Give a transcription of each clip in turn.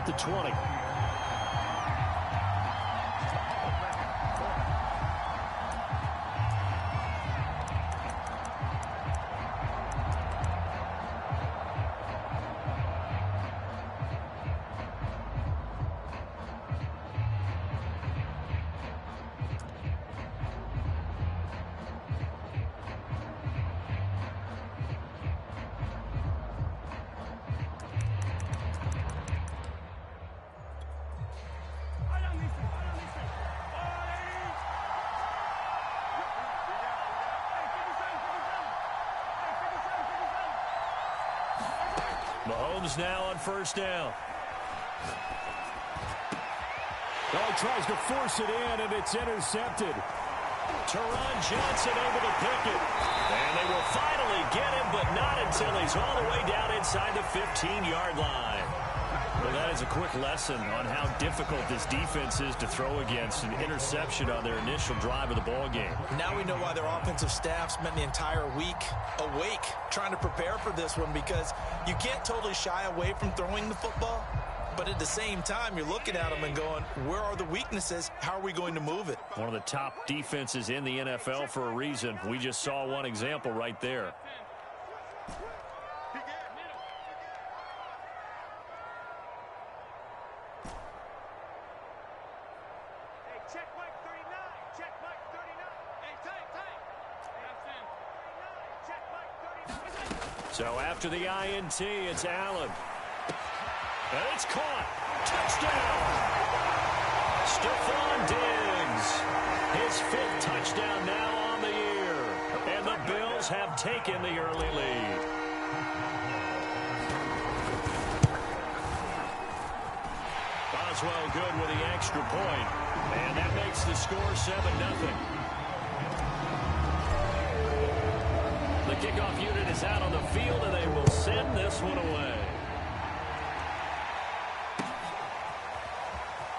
at the 20. Mahomes now on first down. Oh, he tries to force it in, and it's intercepted. Teron Johnson able to pick it. And they will finally get him, but not until he's all the way down inside the 15-yard line. Well, that is a quick lesson on how difficult this defense is to throw against. An interception on their initial drive of the ball game. Now we know why their offensive staff spent the entire week awake trying to prepare for this one, because you can't totally shy away from throwing the football. But at the same time, you're looking at them and going, where are the weaknesses? How are we going to move it? One of the top defenses in the NFL for a reason. We just saw one example right there. So after the INT, it's Allen. And it's caught. Touchdown. Stephon Diggs. His 5th touchdown now on the year. And the Bills have taken the early lead. Boswell good with the extra point. And that makes the score 7-0. The kickoff unit is out on the field, and they will send this one away.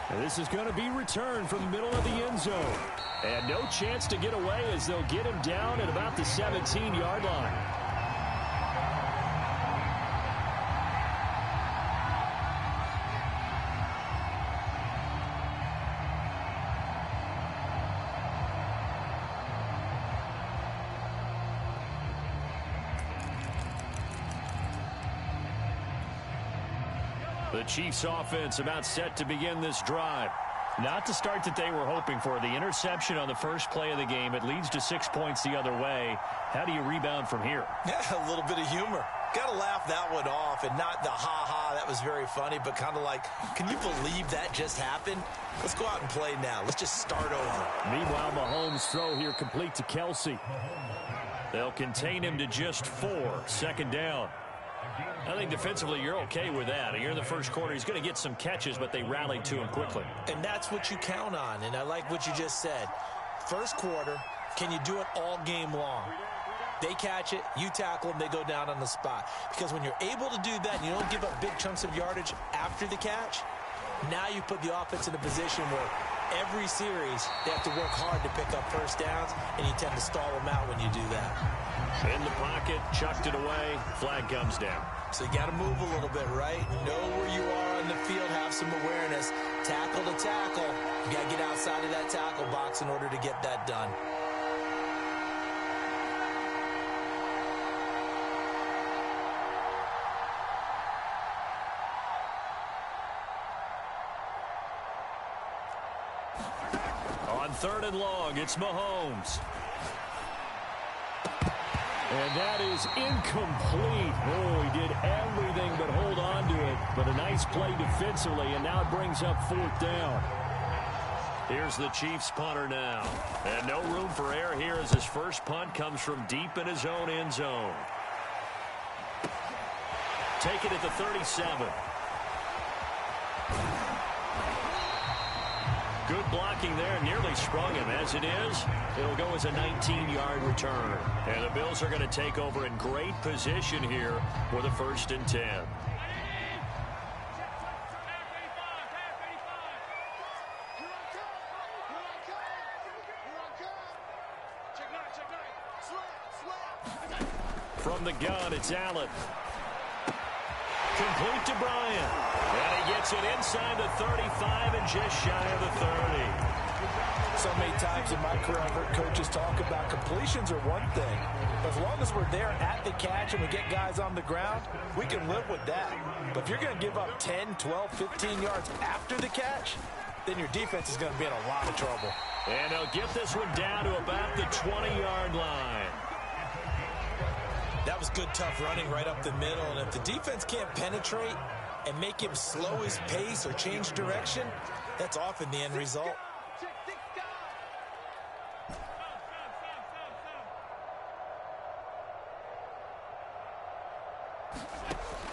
And this is going to be returned from the middle of the end zone. And no chance to get away as they'll get him down at about the 17-yard line. The Chiefs offense about set to begin this drive. Not the start that they were hoping for. The interception on the first play of the game. It leads to 6 points the other way. How do you rebound from here? Yeah, a little bit of humor. Got to laugh that one off, and not the ha-ha, that was very funny, but kind of like, can you believe that just happened? Let's go out and play now. Let's just start over. Meanwhile, Mahomes' throw here complete to Kelsey. They'll contain him to just 4. Second down. I think defensively you're okay with that. Here in the first quarter, he's going to get some catches, but they rallied to him quickly. And that's what you count on, and I like what you just said. First quarter, can you do it all game long? They catch it, you tackle them, they go down on the spot. Because when you're able to do that and you don't give up big chunks of yardage after the catch, now you put the offense in a position where every series they have to work hard to pick up first downs, and you tend to stall them out when you do that. In the pocket, chucked it away, flag comes down. So you got to move a little bit, right? Know where you are on the field, have some awareness. Tackle to tackle. You got to get outside of that tackle box in order to get that done. On 3rd and long, it's Mahomes. And that is incomplete. Oh, he did everything but hold on to it. But a nice play defensively, and now it brings up 4th down. Here's the Chiefs punter now. And no room for error here as his first punt comes from deep in his own end zone. Take it at the 37. Good blocking there, nearly sprung him. As it is, it'll go as a 19-yard return. And the Bills are going to take over in great position here with a 1st and 10. From the gun, it's Allen. Complete to Bryant. And he gets it inside the 35 and just shy of the 30. So many times in my career, I've heard coaches talk about completions are one thing. But as long as we're there at the catch and we get guys on the ground, we can live with that. But if you're going to give up 10, 12, 15 yards after the catch, then your defense is going to be in a lot of trouble. And they'll get this one down to about the 20-yard line. That was good, tough running right up the middle. And if the defense can't penetrate and make him slow his pace or change direction, that's often the end result.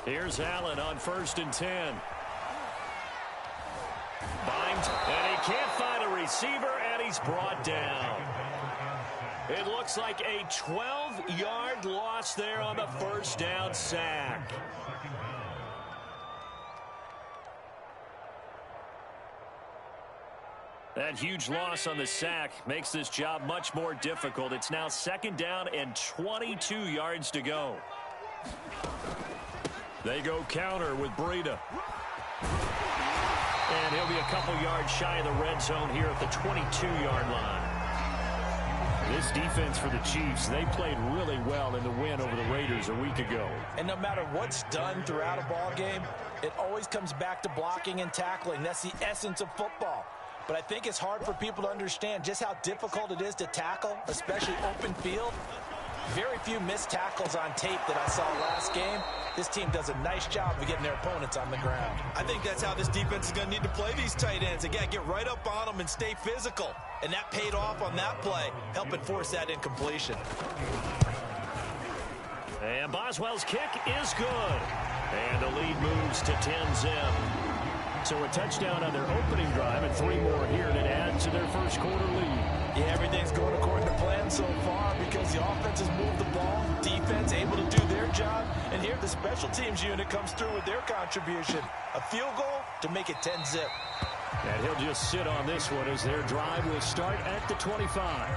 Here's Allen on 1st and 10. Binds, and he can't find a receiver, and he's brought down. It looks like a 12-yard loss there on the first down sack. That huge loss on the sack makes this job much more difficult. It's now 2nd down and 22 yards to go. They go counter with Breida. And he'll be a couple yards shy of the red zone here at the 22-yard line. This defense for the Chiefs, they played really well in the win over the Raiders a week ago. And no matter what's done throughout a ball game, it always comes back to blocking and tackling. That's the essence of football. But I think it's hard for people to understand just how difficult it is to tackle, especially open field. Very few missed tackles on tape that I saw last game. This team does a nice job of getting their opponents on the ground. I think that's how this defense is going to need to play these tight ends. Again, get right up on them and stay physical. And that paid off on that play, helping force that incompletion. And Boswell's kick is good. And the lead moves to 10-zip. So a touchdown on their opening drive and 3 more here, and it adds to their first quarter lead. Yeah, everything's going according to plan so far because the offense has moved the ball, defense able to do their job, and here the special teams unit comes through with their contribution. A field goal to make it 10-zip. And he'll just sit on this one as their drive will start at the 25.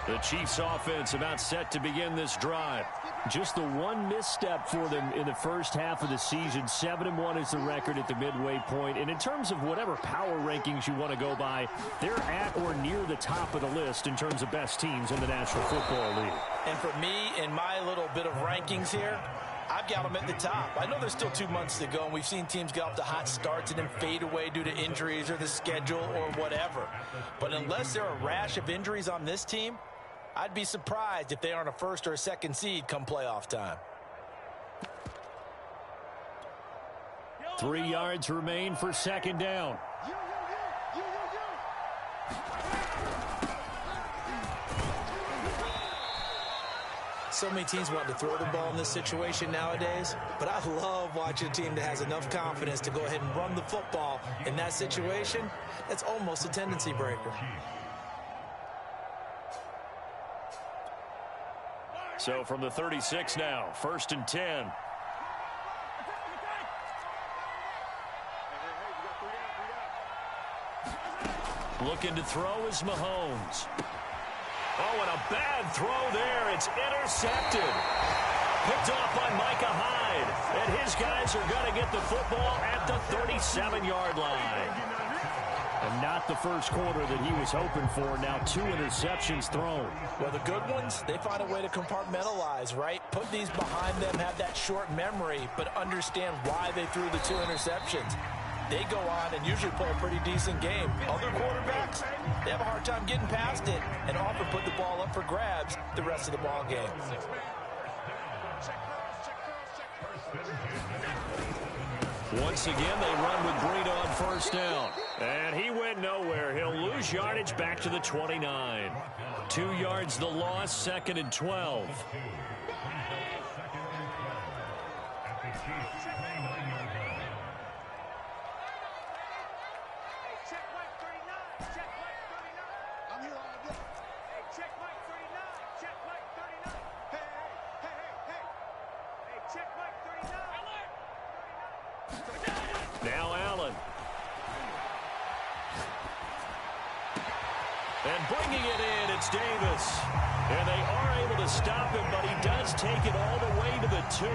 The Chiefs offense about set to begin this drive. Just the one misstep for them in the first half of the season. 7-1 is the record at the midway point. And in terms of whatever power rankings you want to go by, they're at or near the top of the list in terms of best teams in the National Football League. And for me, in my little bit of rankings here, I've got them at the top. I know there's still 2 months to go, and we've seen teams get off to hot starts and then fade away due to injuries or the schedule or whatever. But unless there are a rash of injuries on this team, I'd be surprised if they aren't a 1st or a 2nd seed come playoff time. 3 yards remain for 2nd down. So many teams want to throw the ball in this situation nowadays, but I love watching a team that has enough confidence to go ahead and run the football in that situation. That's almost a tendency breaker. So from the 36 now, 1st and 10. Looking to throw is Mahomes. Oh, and a bad throw there. It's intercepted. Picked off by Micah Hyde. And his guys are going to get the football at the 37-yard line. And not the first quarter that he was hoping for. Now 2 interceptions thrown. Well, the good ones, they find a way to compartmentalize, right? Put these behind them, have that short memory, but understand why they threw the 2 interceptions. They go on and usually play a pretty decent game. Other quarterbacks, they have a hard time getting past it and often put the ball up for grabs the rest of the ball game. Once again, they run with Breida on 1st down. And he went nowhere. He'll lose yardage back to the 29. 2 yards the loss, 2nd and 12. Now Allen. And bringing it in, it's Davis. And they are able to stop him, but he does take it all the way to the 2.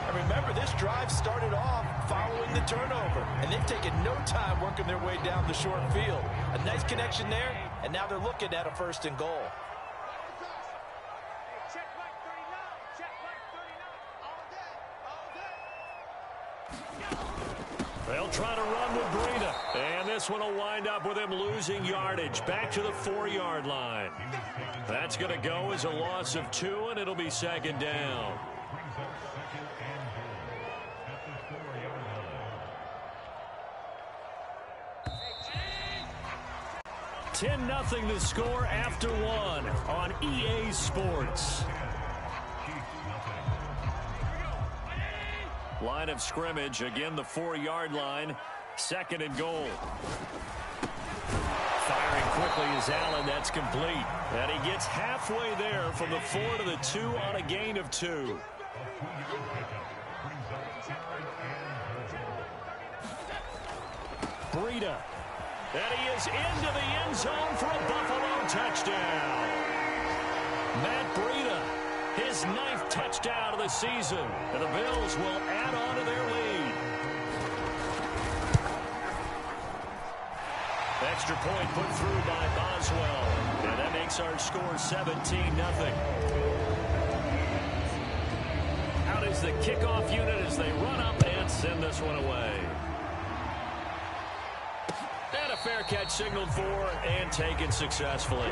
And remember, this drive started off following the turnover, and they've taken no time working their way down the short field. A nice connection there, and now they're looking at a 1st and goal. They'll try to run with Breida. And this one will wind up with him losing yardage back to the 4-yard line. That's going to go as a loss of 2, and it'll be 2nd down. 10-0 the score after 1 on EA Sports. Line of scrimmage, again the 4-yard line, 2nd and goal. Firing quickly is Allen, that's complete. And he gets halfway there from the 4 to the 2 on a gain of 2. Breida. And he is into the end zone for a Buffalo touchdown. Matt Breida, his 9th touchdown of the season. And the Bills will add on to their lead. Extra point put through by Boswell. And that makes our score 17-0. Out is the kickoff unit as they run up and send this one away. And a fair catch signaled for and taken successfully.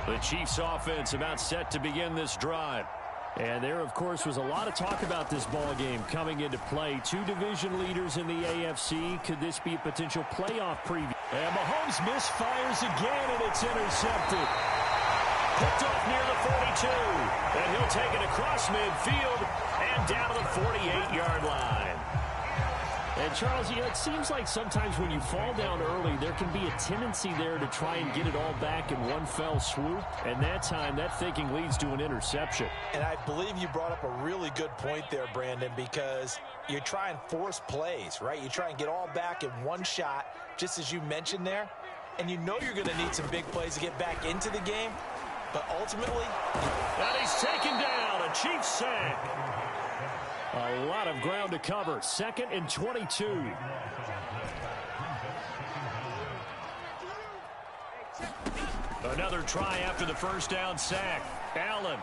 The Chiefs offense about set to begin this drive. And there, of course, was a lot of talk about this ball game coming into play. 2 division leaders in the AFC. Could this be a potential playoff preview? And Mahomes misfires again, and it's intercepted. Picked off near the 42. And he'll take it across midfield and down to the 48-yard line. And, Charles, you know, it seems like sometimes when you fall down early, there can be a tendency there to try and get it all back in one fell swoop. And that time, that thinking leads to an interception. And I believe you brought up a really good point there, Brandon, because you try and force plays, right? You try and get all back in one shot, just as you mentioned there. And you know you're going to need some big plays to get back into the game. But ultimately, and he's taken down. A Chiefs sack. A lot of ground to cover. 2nd and 22. Another try after the first down sack. Allen.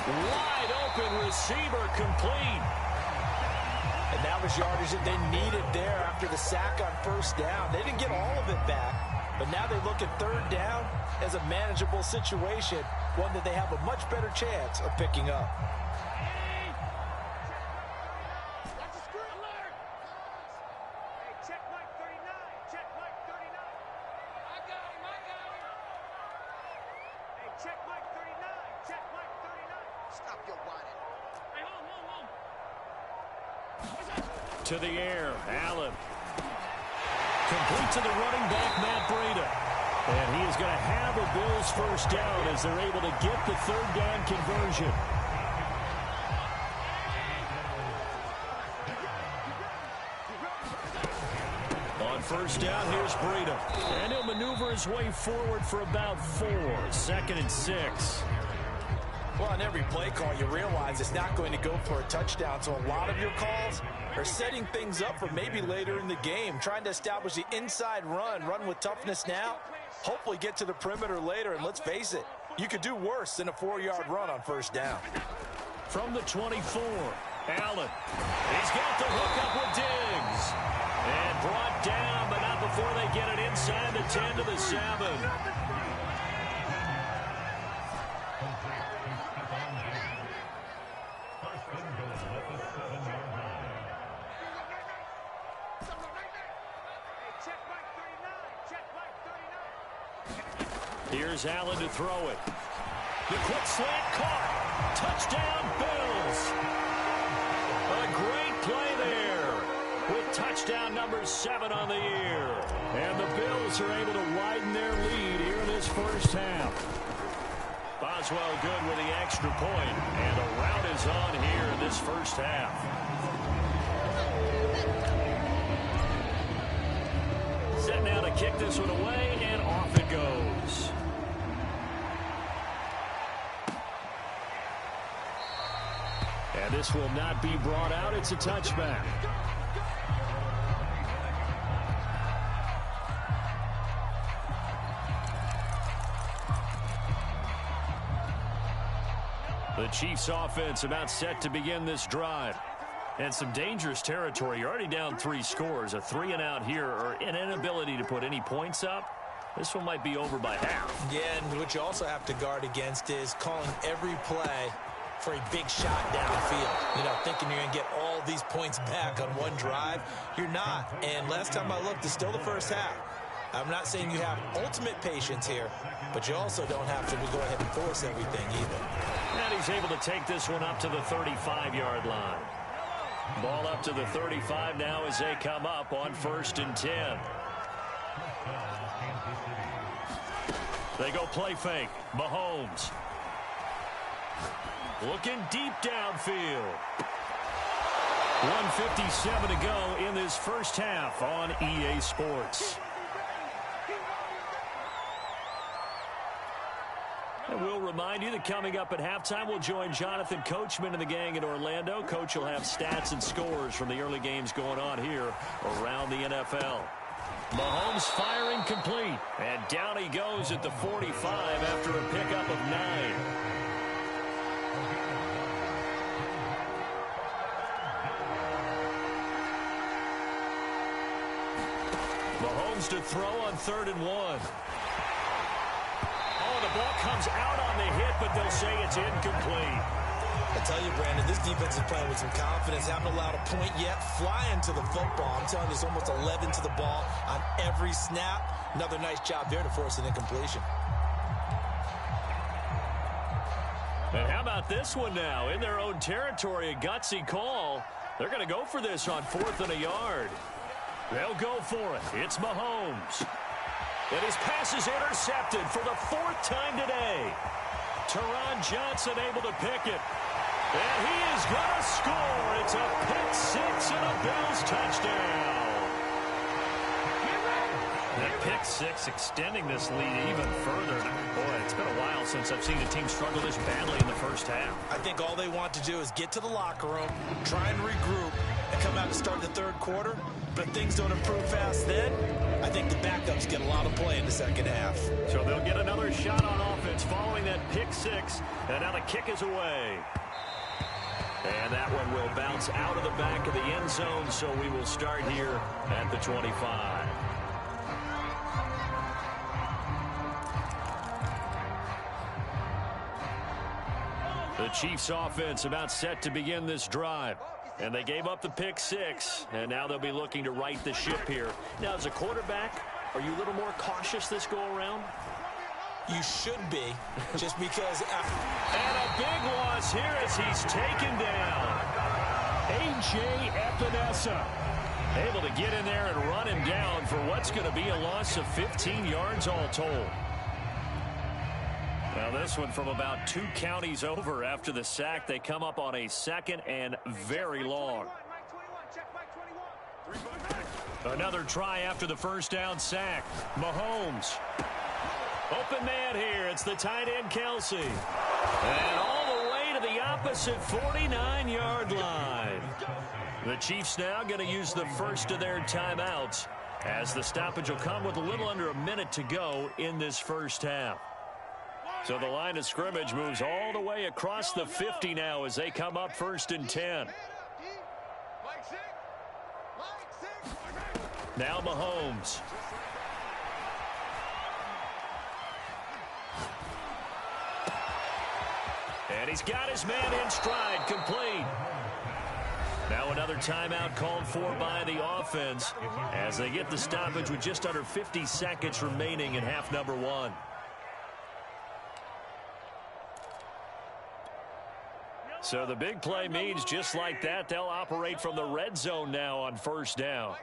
Wide open receiver complete. And that was yardage that they needed there after the sack on first down. They didn't get all of it back, but now they look at 3rd down as a manageable situation, one that they have a much better chance of picking up. To the air, Allen. Complete to the running back, Matt Breida. And he is going to have a Bills first down as they're able to get the 3rd down conversion. On first down, here's Breida. And he'll maneuver his way forward for about 4. 2nd and 6. Well, on every play call, you realize it's not going to go for a touchdown. So a lot of your calls are setting things up for maybe later in the game, trying to establish the inside run with toughness now, hopefully get to the perimeter later. And let's face it, you could do worse than a 4-yard run on first down. From the 24, Allen. He's got the hook up with Diggs. And brought down, but not before they get it inside the 10 to the 7. Here's Allen to throw it. The quick slant caught. Touchdown, Bills. A great play there with touchdown number 7 on the year. And the Bills are able to widen their lead here in this first half. Boswell good with the extra point, and a rout is on here in this first half. Set now to kick this one away, and off it goes. And this will not be brought out. It's a touchback. The Chiefs offense about set to begin this drive. And some dangerous territory. You're already down 3 scores. A 3-and-out here, or an inability to put any points up. This one might be over by half. Yeah, and what you also have to guard against is calling every play for a big shot downfield. You know, thinking you're going to get all these points back on one drive. You're not. And last time I looked, it's still the first half. I'm not saying you have ultimate patience here, but you also don't have to go ahead and force everything either. And he's able to take this one up to the 35-yard line. Ball up to the 35 now as they come up on 1st and 10. They go play fake. Mahomes. Looking deep downfield. 1:57 to go in this first half on EA Sports. And we'll remind you that coming up at halftime, we'll join Jonathan Coachman and the gang in Orlando. Coach will have stats and scores from the early games going on here around the NFL. Mahomes firing complete. And down he goes at the 45 after a pickup of 9. Mahomes to throw on 3rd and 1. The ball comes out on the hit, but they'll say it's incomplete. I tell you, Brandon, this defense is playing with some confidence. Haven't allowed a point yet. Flying to the football. I'm telling you, there's almost 11 to the ball on every snap. Another nice job there to force an incompletion. And how about this one now? In their own territory, a gutsy call. They're going to go for this on 4th and a yard. They'll go for it. It's Mahomes. And his pass is intercepted for the 4th time today. Teron Johnson able to pick it. And he is going to score. It's a pick 6 and a Bills touchdown. That pick 6 extending this lead even further. Boy, it's been a while since I've seen a team struggle this badly in the first half. I think all they want to do is get to the locker room, try and regroup, and come out and start the 3rd quarter. But if things don't improve fast then, I think the backups get a lot of play in the 2nd half. So they'll get another shot on offense following that pick 6. And now the kick is away. And that one will bounce out of the back of the end zone, so we will start here at the 25. The Chiefs offense about set to begin this drive. And they gave up the pick 6, and now they'll be looking to right the ship here. Now, as a quarterback, are you a little more cautious this go-around? You should be, just because. And a big loss here as he's taken down. A.J. Epinesa able to get in there and run him down for what's going to be a loss of 15 yards all told. Now this one from about 2 counties over after the sack. They come up on a 2nd and very long. Another try after the first down sack. Mahomes. Open man here. It's the tight end Kelsey. And all the way to the opposite 49-yard line. The Chiefs now going to use the first of their timeouts as the stoppage will come with a little under a minute to go in this first half. So the line of scrimmage moves all the way across the 50 now as they come up 1st and 10. Now Mahomes. And he's got his man in stride, complete. Now another timeout called for by the offense as they get the stoppage with just under 50 seconds remaining in half number 1. So the big play means just like that, they'll operate from the red zone now on 1st down.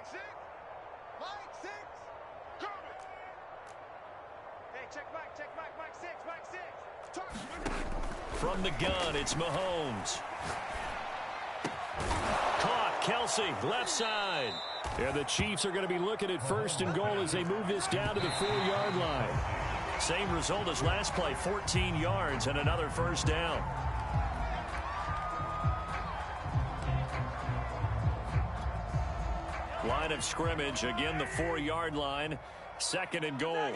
From the gun, it's Mahomes. Caught, Kelsey, left side. And the Chiefs are going to be looking at first and goal as they move this down to the 4-yard line. Same result as last play, 14 yards and another first down. Line of scrimmage, again the 4-yard line, second and goal.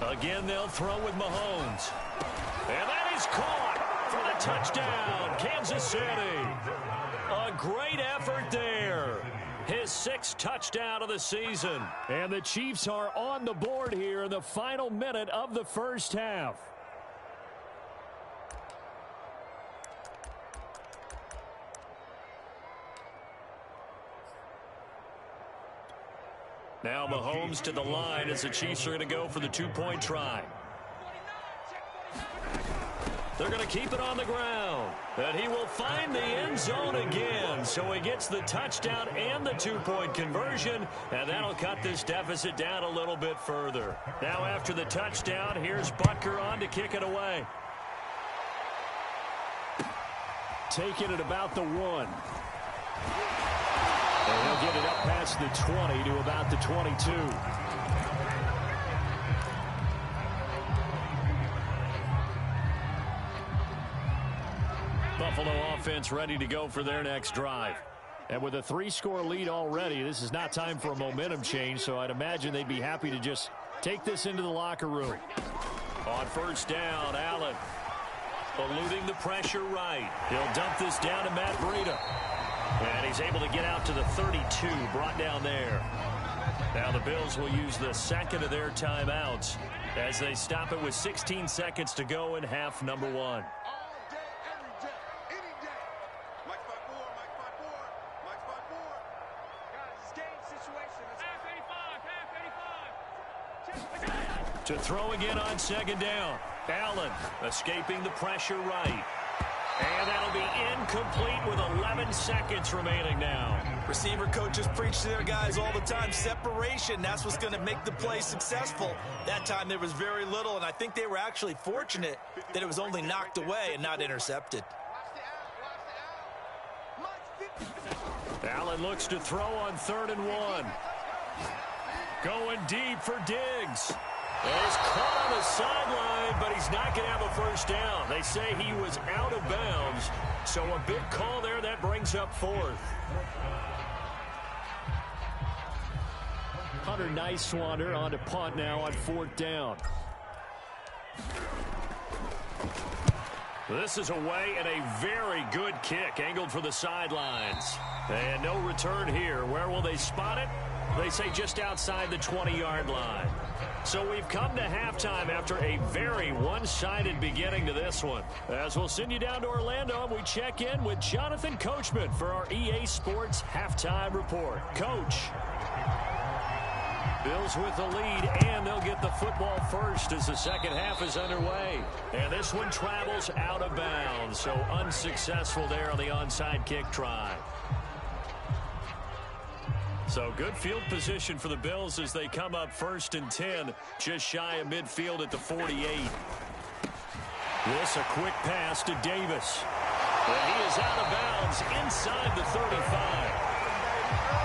Again, they'll throw with Mahomes. And that is caught for the touchdown, Kansas City. A great effort there. His 6th touchdown of the season. And the Chiefs are on the board here in the final minute of the first half. Now Mahomes to the line as the Chiefs are going to go for the 2-point try. They're going to keep it on the ground. And he will find the end zone again. So he gets the touchdown and the 2-point conversion. And that'll cut this deficit down a little bit further. Now after the touchdown, here's Butker on to kick it away. Taking it about the 1. And he'll get it up past the 20 to about the 22. Buffalo offense ready to go for their next drive. And with a 3-score lead already, this is not time for a momentum change, so I'd imagine they'd be happy to just take this into the locker room. On first down, Allen eluding the pressure right. He'll dump this down to Matt Breida. And he's able to get out to the 32, brought down there. Now the Bills will use the second of their timeouts as they stop it with 16 seconds to go in half number 1. To throw again on second down. Allen escaping the pressure right. And that'll be incomplete with 11 seconds remaining now. Receiver coaches preach to their guys all the time. Separation, that's what's going to make the play successful. That time there was very little, and I think they were actually fortunate that it was only knocked away and not intercepted. Allen looks to throw on 3rd and 1. Going deep for Diggs. He's caught on the sideline, but he's not going to have a first down. They say he was out of bounds, so a big call there. That brings up 4th. Hunter Nicewander on to punt now on 4th down. This is away and a very good kick angled for the sidelines. And no return here. Where will they spot it? They say just outside the 20-yard line. So we've come to halftime after a very one-sided beginning to this one. As we'll send you down to Orlando, we check in with Jonathan Coachman for our EA Sports Halftime Report. Coach. Bills with the lead, and they'll get the football first as the second half is underway. And this one travels out of bounds, so unsuccessful there on the onside kick try. So good field position for the Bills as they come up 1st and 10, just shy of midfield at the 48. This a quick pass to Davis. And he is out of bounds inside the 35.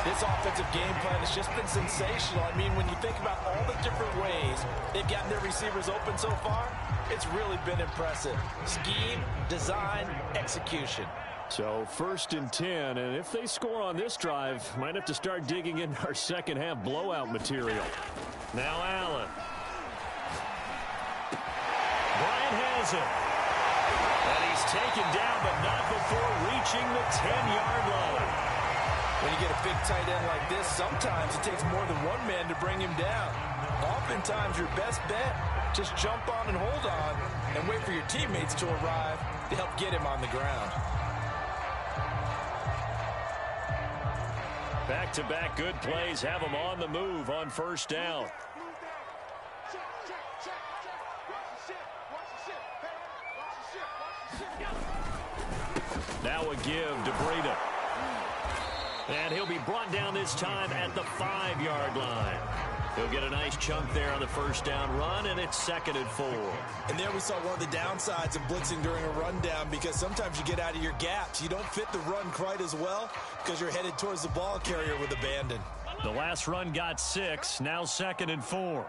This offensive game plan has just been sensational. I mean, when you think about all the different ways they've gotten their receivers open so far, it's really been impressive. Scheme, design, execution. So 1st and 10, and if they score on this drive, might have to start digging into our second half blowout material. Now Allen. Bryant has it. And he's taken down, but not before reaching the 10-yard line. When you get a big tight end like this, sometimes it takes more than one man to bring him down. Oftentimes, your best bet, just jump on and hold on and wait for your teammates to arrive to help get him on the ground. Back-to-back good plays have them on the move on 1st down. Now a give to Breida. And he'll be brought down this time at the 5-yard line. He'll get a nice chunk there on the first down run, and it's 2nd and 4. And there we saw one of the downsides of blitzing during a rundown, because sometimes you get out of your gaps. You don't fit the run quite as well because you're headed towards the ball carrier with abandon. The last run got 6, now 2nd and 4.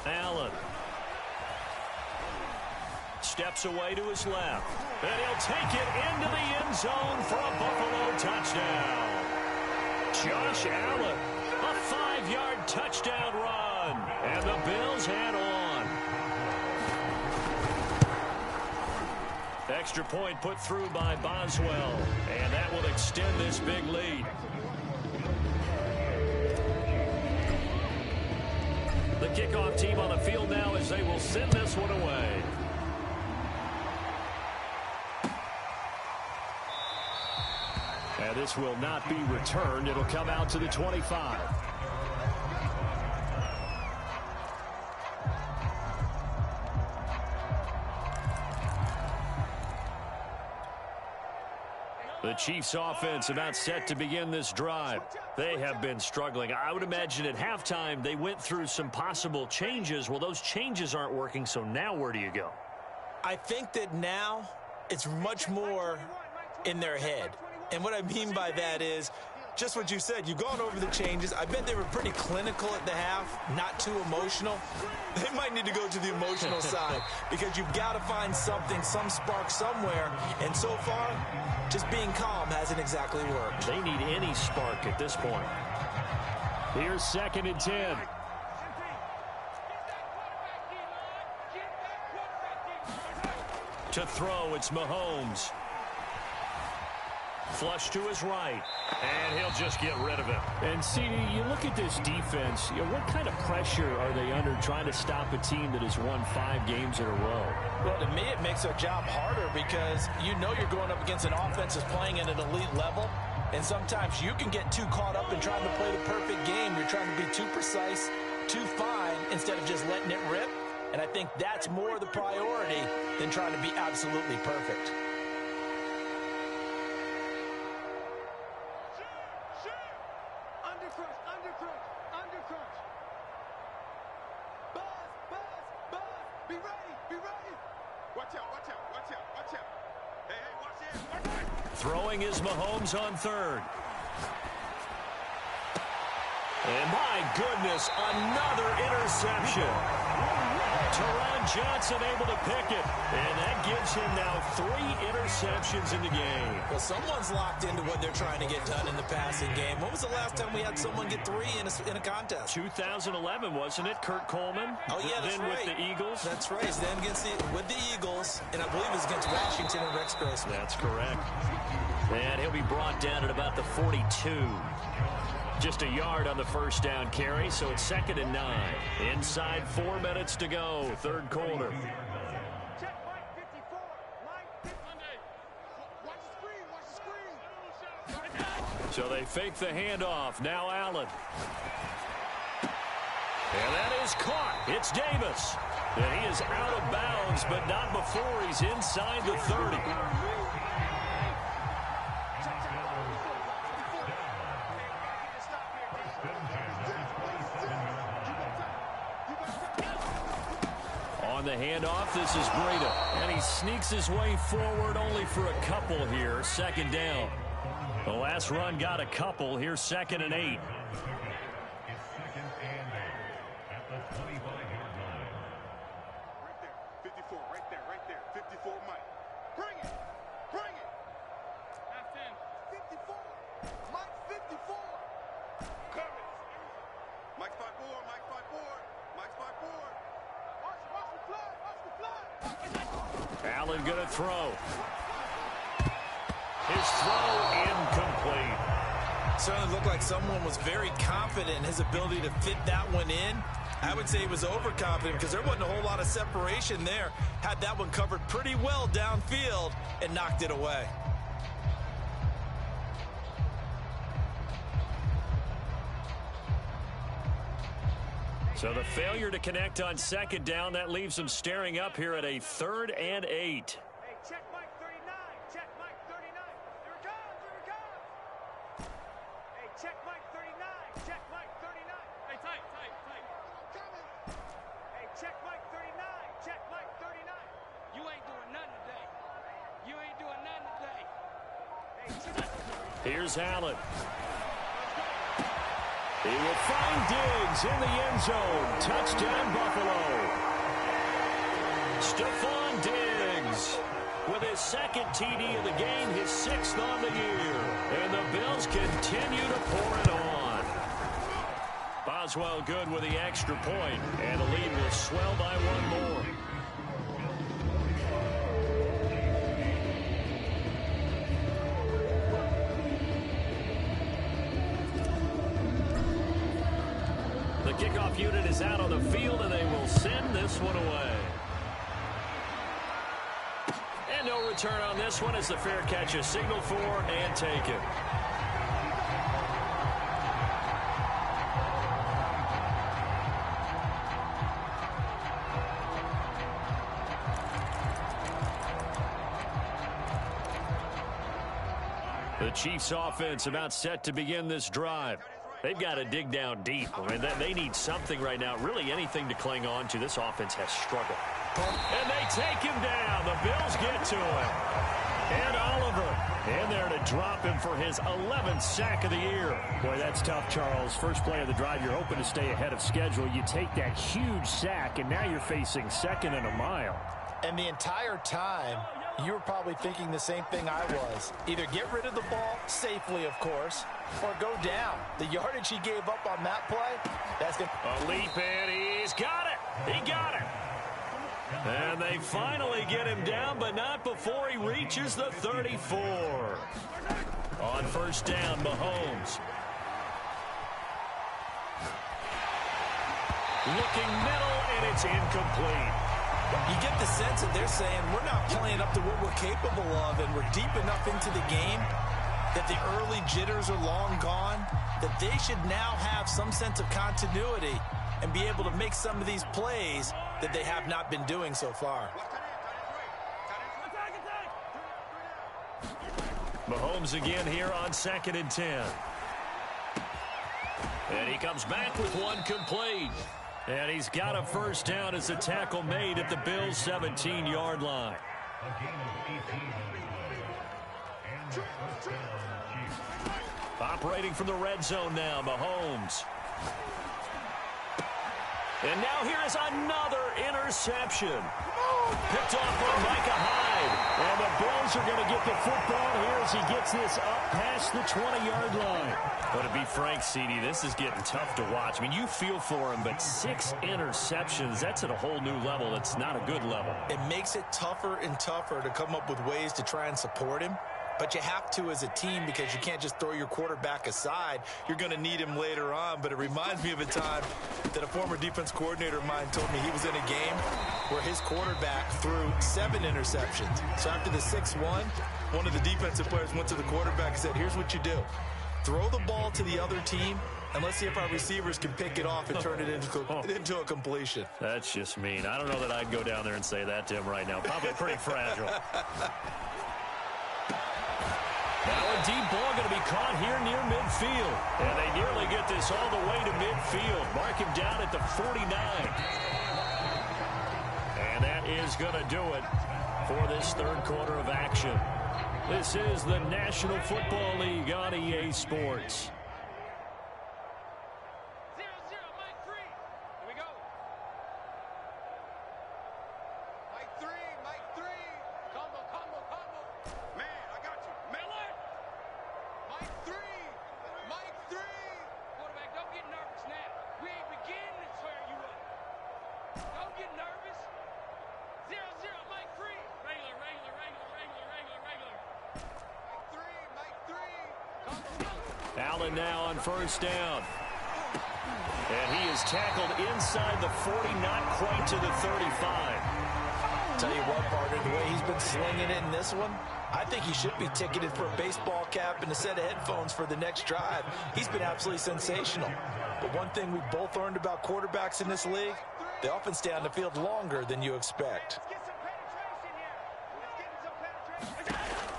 Allen steps away to his left, and he'll take it into the end zone for a Buffalo touchdown. Josh Allen, a 5-yard touchdown run, and the Bills head on. Extra point put through by Boswell, and that will extend this big lead. The kickoff team on the field now as they will send this one away. And this will not be returned. It'll come out to the 25. The Chiefs offense about set to begin this drive. They have been struggling. I would imagine at halftime they went through some possible changes. Well, those changes aren't working, so now where do you go? I think that now it's much more in their head. And what I mean by that is just what you said. You've gone over the changes. I bet they were pretty clinical at the half, not too emotional. They might need to go to the emotional side because you've got to find something, some spark somewhere. And so far, just being calm hasn't exactly worked. They need any spark at this point. Here's 2nd and 10. To throw, it's Mahomes. Flush to his right, and he'll just get rid of it. And, CD, you look at this defense, what kind of pressure are they under trying to stop a team that has won 5 games in a row? Well, to me, it makes their job harder because you know you're going up against an offense that's playing at an elite level, and sometimes you can get too caught up in trying to play the perfect game. You're trying to be too precise, too fine, instead of just letting it rip. And I think that's more the priority than trying to be absolutely perfect. Throwing is Mahomes on 3rd. And my goodness, another interception. Teron Johnson able to pick it. And that gives him now 3 interceptions in the game. Well, someone's locked into what they're trying to get done in the passing game. When was the last time we had someone get 3 in a contest? 2011, wasn't it? Kurt Coleman. Oh, yeah, that's then right. With the Eagles. That's right. Then with the Eagles, and I believe it was against Washington and Rex Grossman. That's correct. And he'll be brought down at about the 42. Just a yard on the first down carry, so it's 2nd and 9. Inside 4 minutes to go, 3rd quarter. So they fake the handoff. Now Allen. And that is caught. It's Davis. And he is out of bounds, but not before he's inside the 30. On the handoff, this is Breida. And he sneaks his way forward only for a couple here. 2nd down. The last run got a couple. Here's 2nd and 8. Allen going to throw. His throw incomplete. Certainly looked like someone was very confident in his ability to fit that one in. I would say he was overconfident because there wasn't a whole lot of separation there. Had that one covered pretty well downfield and knocked it away. So the failure to connect on second down, that leaves them staring up here at a 3rd and 8. Hey, check Mike 39. Check Mike 39. Here it comes. Here it comes. Hey, check Mike 39. Check Mike 39. Hey, tight. Hey, check Mike 39. Check Mike 39. You ain't doing nothing today. You ain't doing nothing today. Hey, check. Here's Allen. He will find Diggs in the end zone. Touchdown, Buffalo. Stephon Diggs with his 2nd TD of the game, his 6th on the year. And the Bills continue to pour it on. Boswell good with the extra point, and the lead will swell by 1 more. The kickoff unit is out on the field, and they will send this one away. And no return on this one as the fair catch is signaled for and taken. The Chiefs offense about set to begin this drive. They've got to dig down deep. I mean, they need something right now, really anything to cling on to. This offense has struggled. And they take him down. The Bills get to him. And Oliver in there to drop him for his 11th sack of the year. Boy, that's tough, Charles. First play of the drive, you're hoping to stay ahead of schedule. You take that huge sack, and now you're facing 2nd and a mile. And the entire time, you were probably thinking the same thing I was. Either get rid of the ball, safely, of course, or go down. The yardage he gave up on that play, that's going to... A leap in, he's got it. He got it. And they finally get him down, but not before he reaches the 34. On first down, Mahomes. Looking middle, and it's incomplete. You get the sense that they're saying we're not playing up to what we're capable of, and we're deep enough into the game that the early jitters are long gone, that they should now have some sense of continuity and be able to make some of these plays that they have not been doing so far. Mahomes again here on 2nd and 10. And he comes back with one complete. And he's got a first down as the tackle made at the Bills' 17-yard line. Operating from the red zone now, Mahomes. And now here is another interception. Picked off by Micah Hyde. And the Bills are going to get the football here as he gets this up past the 20-yard line. But to be frank, CD, this is getting tough to watch. I mean, you feel for him, but 6 interceptions, that's at a whole new level. It's not a good level. It makes it tougher and tougher to come up with ways to try and support him. But you have to as a team because you can't just throw your quarterback aside. You're going to need him later on. But it reminds me of a time that a former defense coordinator of mine told me he was in a game where his quarterback threw 7 interceptions. So after the 6-1, one of the defensive players went to the quarterback and said, here's what you do. Throw the ball to the other team, and let's see if our receivers can pick it off and turn it into a completion. That's just mean. I don't know that I'd go down there and say that to him right now. Probably pretty fragile. Now a deep ball going to be caught here near midfield. And they nearly get this all the way to midfield. Mark him down at the 49. And that is going to do it for this third quarter of action. This is the National Football League on EA Sports. 0-0, Mike 3. Here we go. Mike 3, Mike 3. Combo. Man, I got you. Miller. Mike 3. Mike 3. Quarterback, don't get nervous now. We ain't beginning to swear you up. Don't get nervous. 0-0, Mike 3. Regular. Allen now on first down. And he is tackled inside the 40, not quite to the 35. Tell you what, partner, the way he's been slinging it in this one, I think he should be ticketed for a baseball cap and a set of headphones for the next drive. He's been absolutely sensational. But one thing we both learned about quarterbacks in this league, they often stay on the field longer than you expect.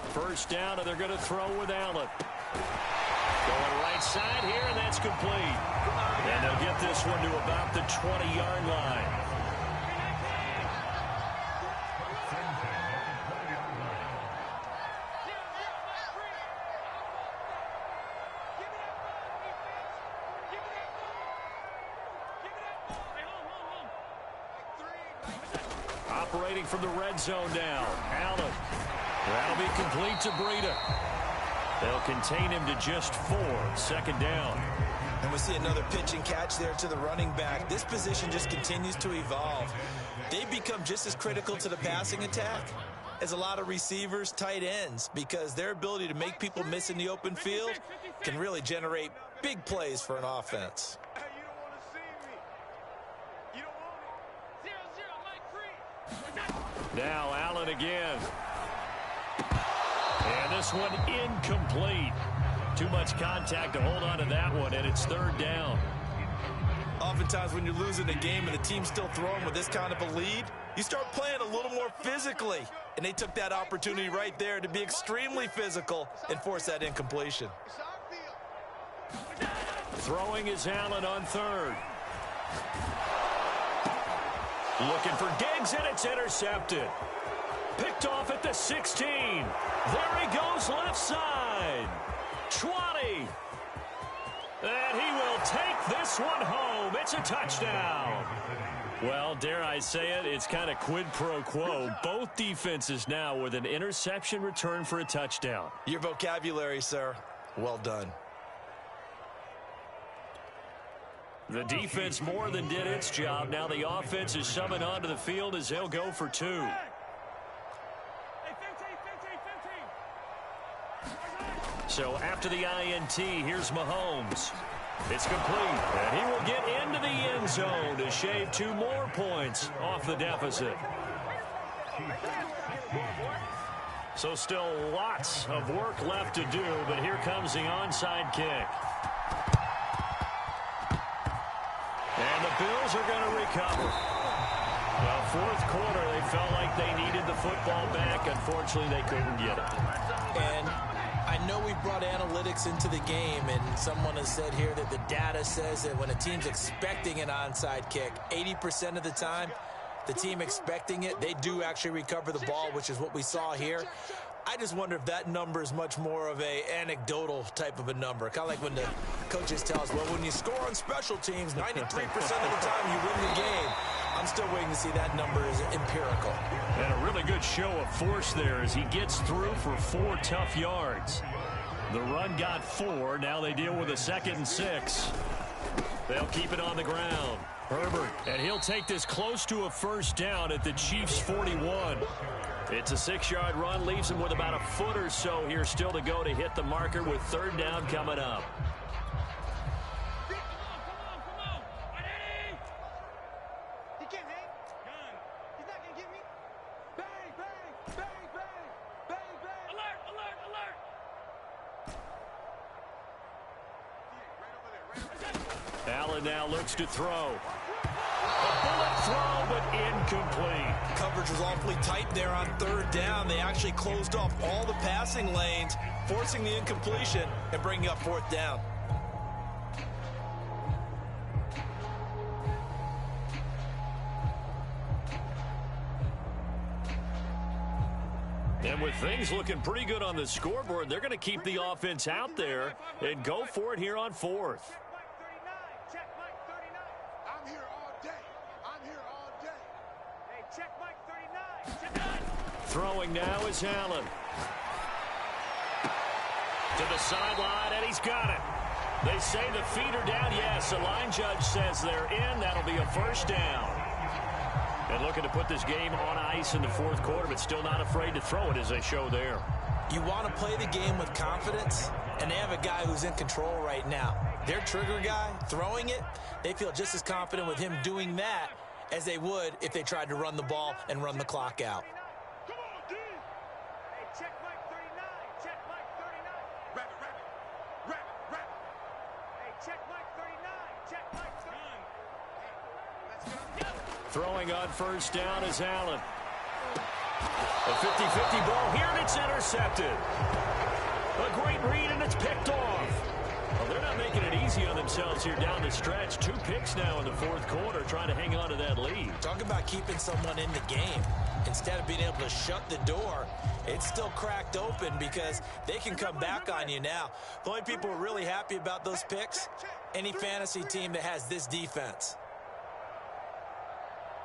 First down, and they're going to throw with Allen. Going right side here, and that's complete. And they'll get this one to about the 20-yard line. Operating from the red zone now. Allen. That'll be complete to Breida. They'll contain him to just 4. Second down. And we see another pitch and catch there to the running back. This position just continues to evolve. They become just as critical to the passing attack as a lot of receivers, tight ends, because their ability to make people miss in the open field can really generate big plays for an offense. Now Allen again. And this one incomplete. Too much contact to hold on to that one, and it's third down. Oftentimes when you're losing a game and the team's still throwing with this kind of a lead, you start playing a little more physically. And they took that opportunity right there to be extremely physical and force that incompletion. Throwing is Allen on third. Looking for Diggs, and it's intercepted. Picked off at the 16. There he goes left side. 20. And he will take this one home. It's a touchdown. Well, dare I say it, it's kind of quid pro quo. Both defenses now with an interception return for a touchdown. Your vocabulary, sir. Well done. The defense more than did its job. Now the offense is summoned onto the field as they'll go for 2. So after the INT, here's Mahomes. It's complete, and he will get into the end zone to shave 2 more points off the deficit. So still lots of work left to do, but here comes the onside kick. And the Bills are going to recover. Well, fourth quarter, they felt like they needed the football back. Unfortunately, they couldn't get it. And I know we brought analytics into the game, and someone has said here that the data says that when a team's expecting an onside kick, 80% of the time, the team expecting it, they do actually recover the ball, which is what we saw here. I just wonder if that number is much more of a anecdotal type of a number. Kind of like when the coaches tell us, well, when you score on special teams, 93% of the time you win the game. I'm still waiting to see that number is empirical. And a really good show of force there as he gets through for 4 tough yards. The run got 4. Now they deal with a 2nd and 6. They'll keep it on the ground. Herbert, and he'll take this close to a first down at the Chiefs' 41. It's a 6-yard run, leaves him with about a foot or so here still to go to hit the marker with third down coming up. He can't hang. He's not going to get me. Bang, bang, bang, bang, bang, bang. Alert, alert, alert. Allen now looks to throw. A bullet throw, but incomplete. Coverage was awfully tight there on third down. They actually closed off all the passing lanes, forcing the incompletion and bringing up fourth down. And with things looking pretty good on the scoreboard, they're going to keep the offense out there and go for it here on fourth. Check Mike 39. I'm here all day. I'm here all day. Hey, check Mike 39. Check it. Throwing now is Allen. To the sideline, and he's got it. They say the feet are down. Yes, the line judge says they're in. That'll be a first down. And looking to put this game on ice in the fourth quarter, but still not afraid to throw it as they show there. You want to play the game with confidence, and they have a guy who's in control right now. Their trigger guy, throwing it, they feel just as confident with him doing that as they would if they tried to run the ball and run the clock out. Come on, D. Hey, check Mike 39. Check Mike 39. Rabbit, rabbit. Rabbit, rabbit. Hey, check Mike 39. Check Mike 39. Hey, let's go. Throwing on first down is Allen. A 50-50 ball here, and it's intercepted. A great read, and it's picked off. Well, they're not making it easy on themselves here down the stretch. 2 picks now in the fourth quarter, trying to hang on to that lead. Talk about keeping someone in the game. Instead of being able to shut the door, it's still cracked open because they can come back on you now. The only people who are really happy about those picks, any fantasy team that has this defense.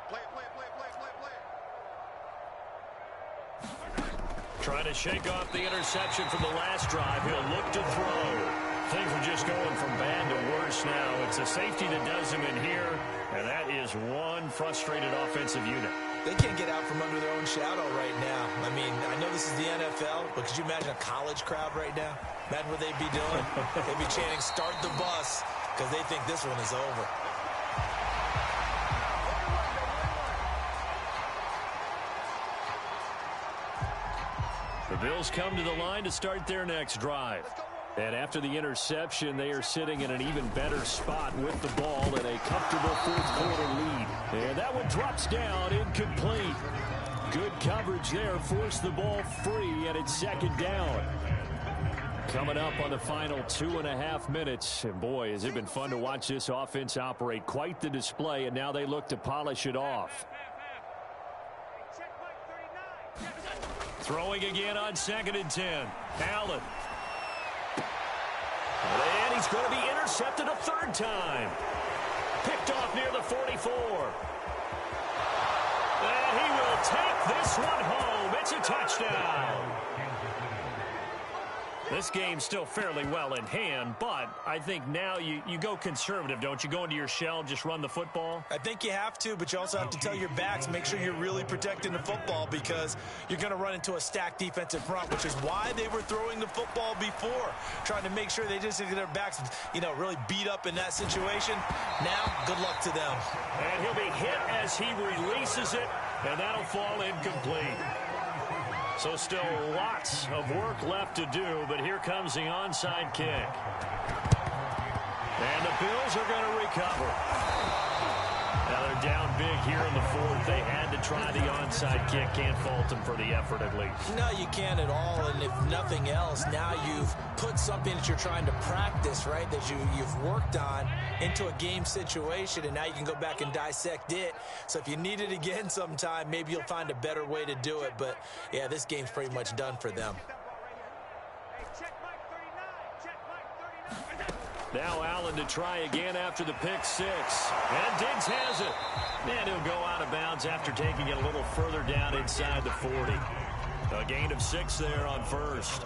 Play it, play it, play it, play it, play it, play it. Trying to shake off the interception from the last drive. He'll look to throw. Things are just going from bad to worse now. It's a safety that does him in here, and that is one frustrated offensive unit. They can't get out from under their own shadow right now. I mean, I know this is the NFL, but could you imagine a college crowd right now? Imagine what they'd be doing. They'd be chanting, "Start the bus," because they think this one is over. The Bills come to the line to start their next drive. And after the interception, they are sitting in an even better spot with the ball and a comfortable fourth-quarter lead. And that one drops down, incomplete. Good coverage there, forced the ball free, and it's second down. Coming up on the final 2.5 minutes. And boy, has it been fun to watch this offense operate. Quite the display, and now they look to polish it off. Throwing again on 2nd and 10. Allen. And he's going to be intercepted a third time. Picked off near the 44. And he will take this one home. It's a touchdown. This game's still fairly well in hand, but I think now you go conservative, don't you? Go into your shell, just run the football? I think you have to, but you also have to tell your backs, make sure you're really protecting the football because you're going to run into a stacked defensive front, which is why they were throwing the football before, trying to make sure they just get their backs, really beat up in that situation. Now, good luck to them. And he'll be hit as he releases it, and that'll fall incomplete. So still lots of work left to do, but here comes the onside kick. And the Bills are going to recover. Now they're down big here in the fourth. They had to try the onside kick. Can't fault them for the effort at least. No, you can't at all. And if nothing else, now you've put something that you're trying to practice, right, that you've worked on into a game situation, and now you can go back and dissect it. So if you need it again sometime, maybe you'll find a better way to do it. But, yeah, this game's pretty much done for them. Now Allen to try again after the pick six. And Diggs has it. And he'll go out of bounds after taking it a little further down inside the 40. A gain of 6 there on first.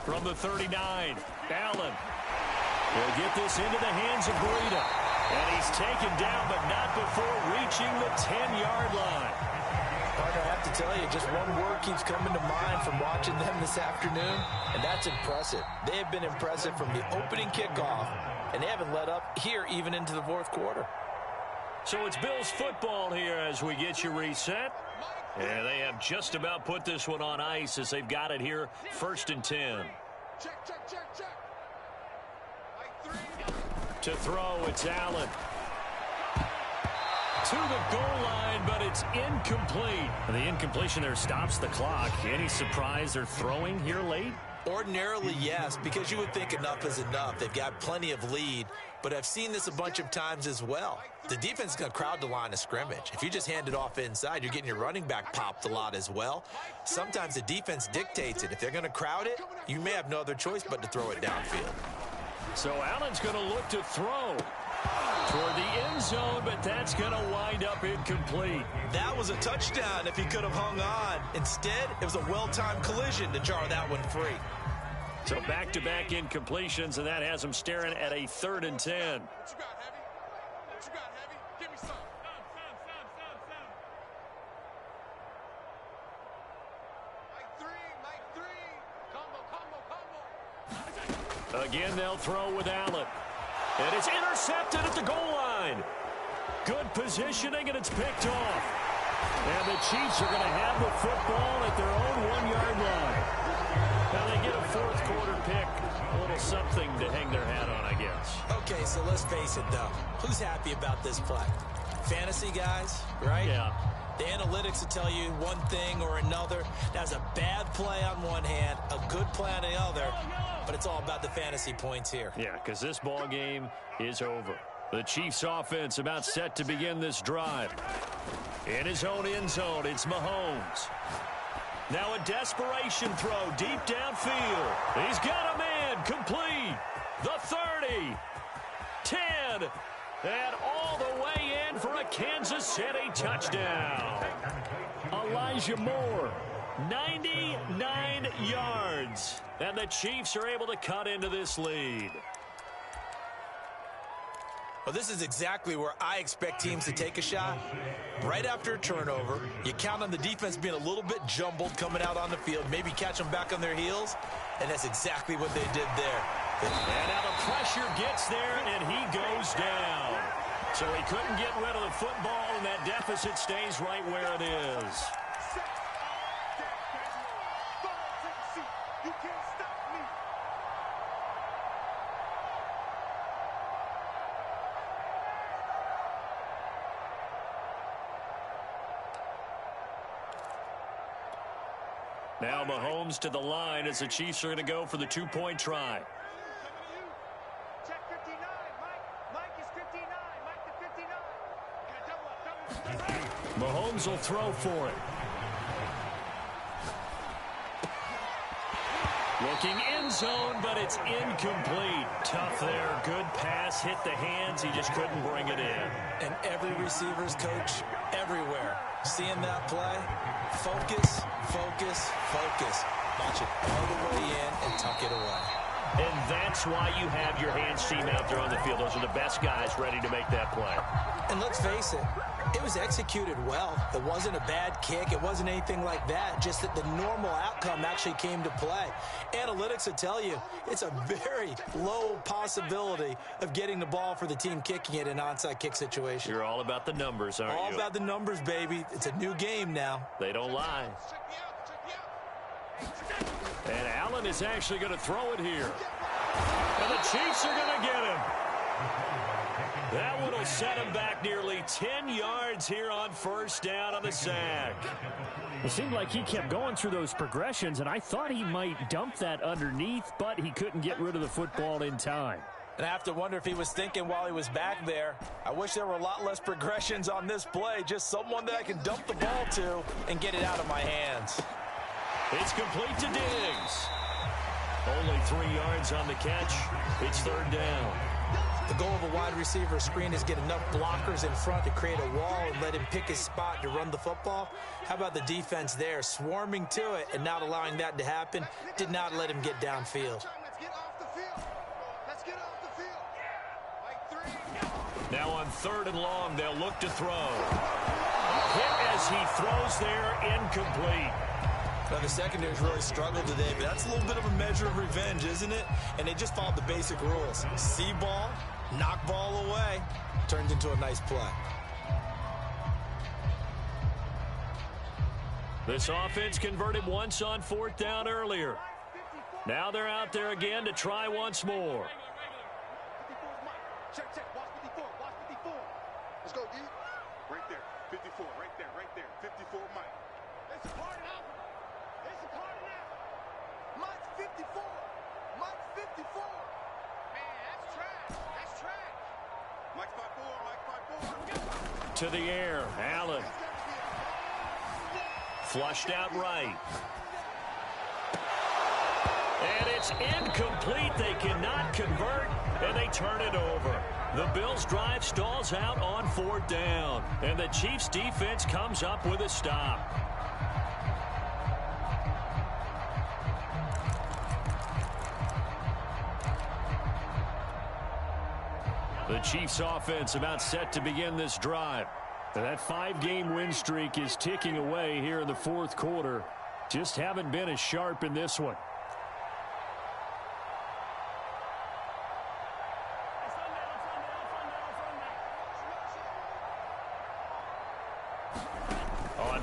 From the 39, Allen will get this into the hands of Breida. And he's taken down, but not before reaching the 10-yard line. Parker, I have to tell you, just one word keeps coming to mind from watching them this afternoon, and that's impressive. They have been impressive from the opening kickoff, and they haven't let up here even into the fourth quarter. So it's Bills football here as we get you reset. And they have just about put this one on ice as they've got it here, 1st and 10. Check, check, check, check. To throw, it's Allen. To the goal line, but it's incomplete. The incompletion there stops the clock. Any surprise they're throwing here late? Ordinarily, yes, because you would think enough is enough. They've got plenty of lead, but I've seen this a bunch of times as well. The defense is going to crowd the line of scrimmage. If you just hand it off inside, you're getting your running back popped a lot as well. Sometimes the defense dictates it. If they're going to crowd it, you may have no other choice but to throw it downfield. So Allen's going to look to throw toward the end zone, but that's going to wind up incomplete. That was a touchdown if he could have hung on. Instead, it was a well-timed collision to jar that one free. So back-to-back incompletions, and that has him staring at a 3rd and 10. What you got, Heavy? What you got, Heavy? Give me some. Again, they'll throw with Allen. And it's intercepted at the goal line. Good positioning, and it's picked off. And the Chiefs are going to have the football at their own 1-yard line. Now they get a fourth quarter pick. A little something to hang their hat on, I guess. Okay, so let's face it, though. Who's happy about this play? Fantasy guys, right? Yeah. The analytics will tell you one thing or another. That's a bad play on one hand, a good play on the other, but it's all about the fantasy points here. Yeah, because this ball game is over. The Chiefs offense about set to begin this drive. In his own end zone, it's Mahomes. Now a desperation throw deep downfield. He's got a man complete. The 30, 10, and all the way in for a Kansas City touchdown. Elijah Moore, 99 yards. And the Chiefs are able to cut into this lead. Well, this is exactly where I expect teams to take a shot. Right after a turnover, you count on the defense being a little bit jumbled coming out on the field, maybe catch them back on their heels, and that's exactly what they did there. And now the pressure gets there, and he goes down. So he couldn't get rid of the football, and that deficit stays right where it is. You can't stop me. Now Mahomes to the line as the Chiefs are going to go for the two-point try. Check 59. Mike is 59. Mike to 59. Mahomes will throw for it. Looking end zone, but it's incomplete. Tough there. Good pass. Hit the hands. He just couldn't bring it in. And every receiver's coach everywhere. Seeing that play, focus, focus, focus. Watch it all the way in and tuck it away. And that's why you have your hands team out there on the field. Those are the best guys ready to make that play. And let's face it, it was executed well. It wasn't a bad kick. It wasn't anything like that. Just that the normal outcome actually came to play. Analytics will tell you it's a very low possibility of getting the ball for the team kicking it in an onside kick situation. You're all about the numbers, aren't you? All about the numbers, baby. It's a new game now. They don't lie. And Allen is actually going to throw it here. And the Chiefs are going to get him. That one will set him back nearly 10 yards here on first down on the sack. It seemed like he kept going through those progressions, and I thought he might dump that underneath, but he couldn't get rid of the football in time. And I have to wonder if he was thinking while he was back there, I wish there were a lot less progressions on this play, just someone that I can dump the ball to and get it out of my hands. It's complete to Diggs. Only 3 yards on the catch. It's third down. The goal of a wide receiver screen is get enough blockers in front to create a wall and let him pick his spot to run the football. How about the defense there, swarming to it and not allowing that to happen? Did not let him get downfield. Let's get off the field. Let's get off the field. Mike 3. Now on third and long, they'll look to throw. Hit as he throws there, incomplete. Now, the secondary's really struggled today, but that's a little bit of a measure of revenge, isn't it? And they just followed the basic rules. See ball, knock ball away, turns into a nice play. This offense converted once on fourth down earlier. Now they're out there again to try once more. 54's Mike. Check, check. Watch 54. Watch 54. Let's go, D. Right there. 54. Right there. Right there. 54 Mike. It's a party now. It's a party now. Mike's 54. Mike's 54. Man, that's trash. That's trash. Mike's 5'4". Mike's 5'4". To the air, Allen. Flushed out right. And it's incomplete. They cannot convert, and they turn it over. The Bills' drive stalls out on fourth down, and the Chiefs' defense comes up with a stop. The Chiefs' offense about set to begin this drive. And that 5-game win streak is ticking away here in the fourth quarter. Just haven't been as sharp in this one.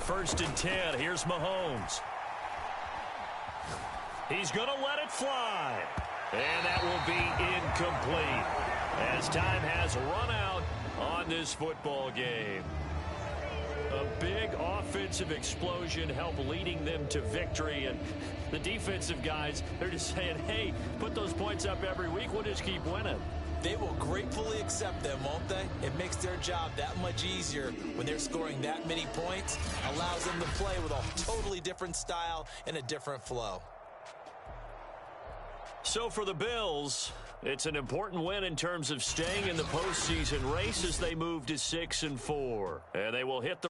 1st and 10. Here's Mahomes. He's going to let it fly. And that will be incomplete as time has run out on this football game. A big offensive explosion helped leading them to victory. And the defensive guys, they're just saying, hey, put those points up every week. We'll just keep winning. They will gratefully accept them, won't they? It makes their job that much easier when they're scoring that many points. Allows them to play with a totally different style and a different flow. So for the Bills, it's an important win in terms of staying in the postseason race as they move to 6-4. And they will hit the